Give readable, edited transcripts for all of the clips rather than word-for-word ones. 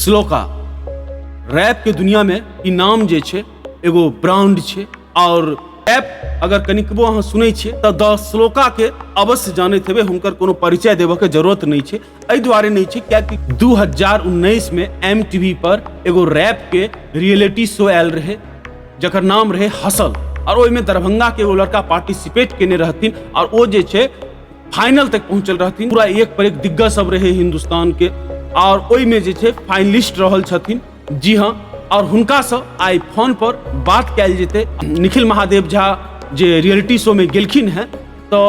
Shloka rap के दुनिया में ई नाम जे छै एगो ब्रांड छै और रैप अगर कनिकबो अहाँ सुनै छियै तऽ द श्लोका के अवश्य जानैत हेबै। हुनकर कोनो परिचय देबऽ के जरूरत नहीं छै, एहि दुआरे नहीं छै कियाकि 2019 में MTV पर एगो रैप के रियलिटी शो आयल रहे जकर नाम रहे हसल और ओहिमे दरभंगा के एगो लड़का पार्टिसिपेट केने रहथिन और ओ जे छै फाइनल तक पहुंचल रहथिन। पूरा एक पर एक दिग्गज सब रहे हिंदुस्तान के और ओहिमे जे छै फाइनलिस्ट रहल छथिन। जी हाँ, और हुनका से आई फोन पर बात कयल जेतै। निखिल महादेव झा जे रियलिटी शो में गेलखिन हैं तो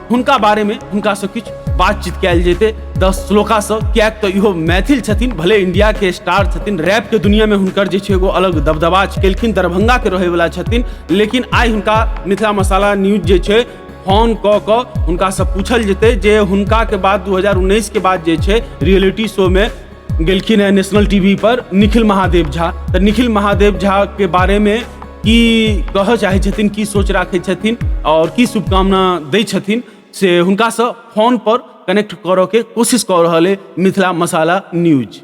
हुनका बारे में हुनका से किछु बातचीत कयल जेतै 10 श्लोका से, कियाक तऽ इहो मैथिल छथिन, भले इंडिया के स्टार छथिन। रैप के दुनिया में हुनकर जे छै एगो अलग दबदबा केलखिन, दरभंगा के रहे वाला छथिन। लेकिन आई हुनका मिथिला मसाला न्यूज जे छै फोन कऽ कऽ हुनका से पूछल जेतै जे हुनका के बाद 2019 के बाद जे छै रियलिटी शो में गेलखिन है नेशनल टीवी पर निखिल महादेव झा। तऽ निखिल महादेव झा के बारे में की कहऽ चाहै छथिन, की सोच राखै छथिन और की शुभकामना दै छथिन से हुनका से फोन पर कनेक्ट करऽ के कोशिश कऽ रहल है Mithila Masala news.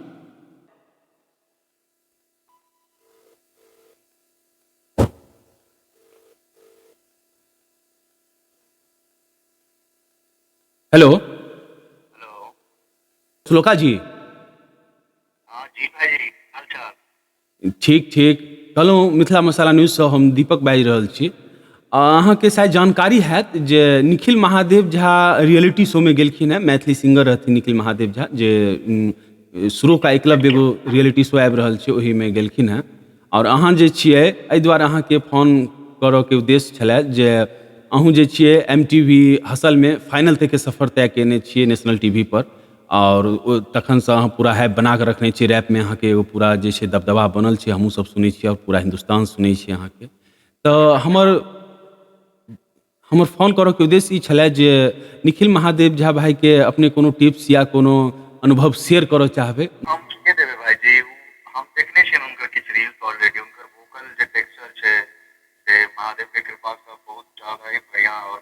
Hello hello. Shloka ji. हाँ जी भाई, हाल चाल? ठीक ठीक। कहलहुँ मिथिला मसाला न्यूज से हम दीपक बाजि रहल छी। अहाँके शायद जानकारी हैत जे निखिल महादेव झा रियलिटी शो में गेलखिन हैं। मैथिली सिंगर रहथिन निखिल महादेव झा जे शुरू का एकलव्य एगो रियलिटी शो आबि रहल छै ओहिमे गेलखिन हैं। और अहाँ जे छियै एहि दुआरे अहाँके फोन करऽ के उद्देश्य छलै जे अहूँ जे छियै MTV हसल में फाइनल तक के सफर तय केने छियै नेशनल टीवी पर और तखन से अहाँ पूरा हाइप बना के रखने छियै। रैप में अहाँके एगो पूरा जे छै दबदबा बनल छै, हमहूँ सब सुनै छियै और पूरा हिंदुस्तान सुनै छै अहाँके। तऽ हमर फोन करऽ के उद्देश्य ई छलै जे निखिल महादेव झा भाई के अपने कोनो टिप्स या कोनो अनुभव शेयर करऽ चाहबै। हम के देबे भाई जी, हम देखने छियन उनकर किछ रील्स ऑलरेडी। उनकर वोकल जे टेक्सचर छै से महादेव के कृपा से बहुत ज्यादा ही बढ़िया और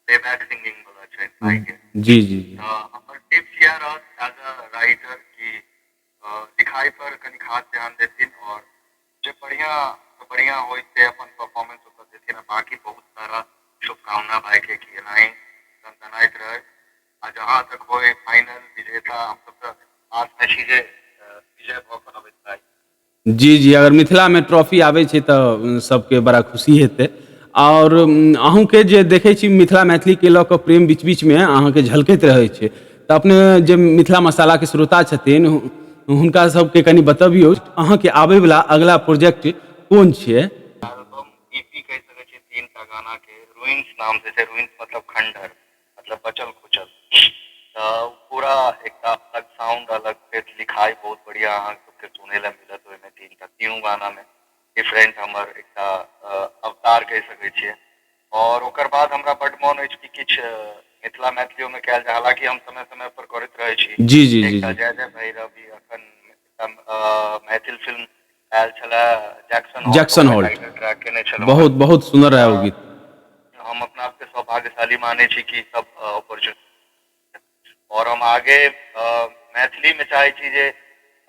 प्लेबैक सिंगिंग वाला छै भाई के। जी जी जी। हमर टिप्स यह रहत एज अ राइटर कि लिखाई पर कनी खास ध्यान देथिन और जे बढ़िया होय से अपन परफॉर्मेंस ऊपर देथिन। बाकी बहुत सारा शुभकामना भाई के कि एनाही दनदनाइत रहे आ जहाँ तक होय फाइनल विजेता हम सब आस में छी जे विजय भऽ कऽ अबैत भाई। जी जी, अगर मिथिला में ट्रॉफी आबै छै तऽ सबके बड़ा खुशी हेतै। और अहूँ के जे देखै छी मिथिला मैथिली के लऽ कऽ प्रेम बीच बीच में अहाँके झलकैत रहै छै, तऽ अपने जे मिथिला मसाला के श्रोता छथिन हुनका सबके कनि बतबियौ अहाँके आबै वाला अगला प्रोजेक्ट कोन छियै। एल्बम EP कह सकै छी 3टा गाना के। रूइंस नाम से छै, रूइंस मतलब खंडहर, मतलब बचल खुचल। पूरा एकटा अलग साउंड, अलग पेट, लिखाई बहुत बढ़िया अहाँ सबके सुनै ला मिलत। ओहिमे तीनों गाना में डिफरेंट हमर एकटा अवतार कह सकै छियै। और ओकर बाद हमरा बड मोन अछि कि किछ मिथिला मैथिलियो में कयल जाय, हालांकि हम समय समय पर करैत रहै छी। जी जी जी एकटा जी। जय जय भैरवी अखन मैथिल फिल्म आयल छले जैक्सन हॉल्ट, जैक्सन ओहिमे हॉल्ट टाइटल ट्रैक केने छलहुँ बहुत हेँ। बहुत सुंदर रहा वो गीत। हम अपना आप के सौभाग्यशाली माने छी कि सब अपॉर्चुनिटी और हम आगे मैथिली में चाहे छी जे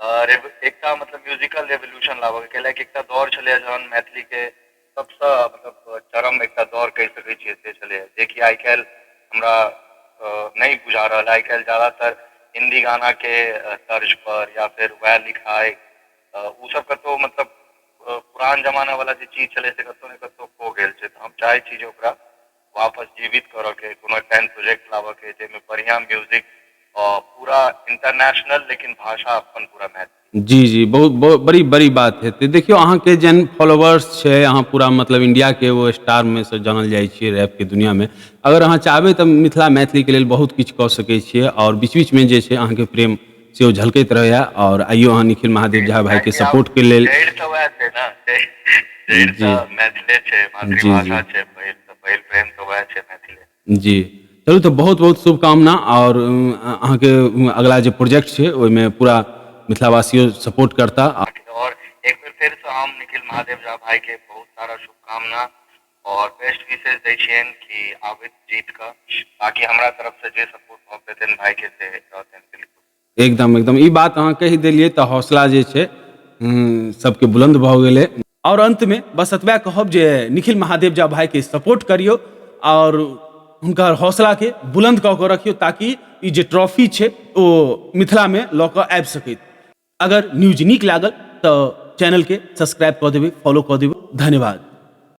एकटा मतलब म्यूजिकल रेवोल्यूशन लाबऽ के, कैलाकि एकटा दौर छलै जहन मैथिली के सबसे मतलब चरम एकटा दौर कह सकै छियै से छलै, जेकि आइ काल्हि हमरा नहीं बुझा रहल। आइ काल्हि ज्यादातर हिंदी गाना के तर्ज पर या फिर वह लिखाई उ सब कतौ मतलब पुरान जमाना वाला जे चीज छलै से कतौ ने कतौ खो गेल छै। तऽ हम चाहै छी जे ओकरा वापस जीवित करऽ के, कोनो एहन प्रोजेक्ट लाबऽ के जाहिमे बढ़िया म्यूजिक और पूरा इंटरनेशनल लेकिन भाषा अपन पूरा मैथिली। जी जी, बहुत बहुत बड़ी बड़ी बात हेतै। देखियौ अहाँके जेहन फॉलोवर्स छै, अहाँ पूरा मतलब इंडिया के वो स्टार में से जानल जाइ छियै रैप के दुनिया में। अगर अहाँ चाहबै तऽ मिथिला मैथिली के लेल बहुत किछु कऽ सकै छियै और बीच बीच में जे छै अहाँके प्रेम सेहो झलकैत रहैया। और आइयो अहाँ निखिल महादेव झा भाई के सपोर्ट के लेल। जड़ तऽ वएह छै ने, जड़ जी तऽ मैथिले छै, जी जी मातृभाषा छै, पहिल प्रेम तऽ वएह छै मैथिले। जी, चलू तऽ बहुत बहुत शुभकामना। और अहाँके अगला जे प्रोजेक्ट छै ओहिमे पूरा मिथिलावासियों सपोर्ट करता। और एक बेर फिर से हम निखिल महादेव झा भाई के बहुत सारा शुभकामना और बेस्ट विशेष दै छियनि कि आबित जीत का। बाकी हमरा तरफ से जे सपोर्ट भऽ पेतनि भाई के से रहतनि बिल्कुल। एकदम एकदम ई बात अहाँ कहि देलियै तऽ हौसला जे छै सबके बुलंद भऽ गेलै। और अंत में बस एतबे कहब जे निखिल महादेव झा भाई के सपोर्ट करियो और हुनकर हौसला के बुलंद कऽ के रखियो, ताकि ई जे ट्रॉफी छै ओ मिथिला में लऽ कऽ आबि सकैत। अगर न्यूज नीक लागल तऽ चैनल के सब्सक्राइब कऽ देबै, फॉलो कऽ देबै। धन्यवाद।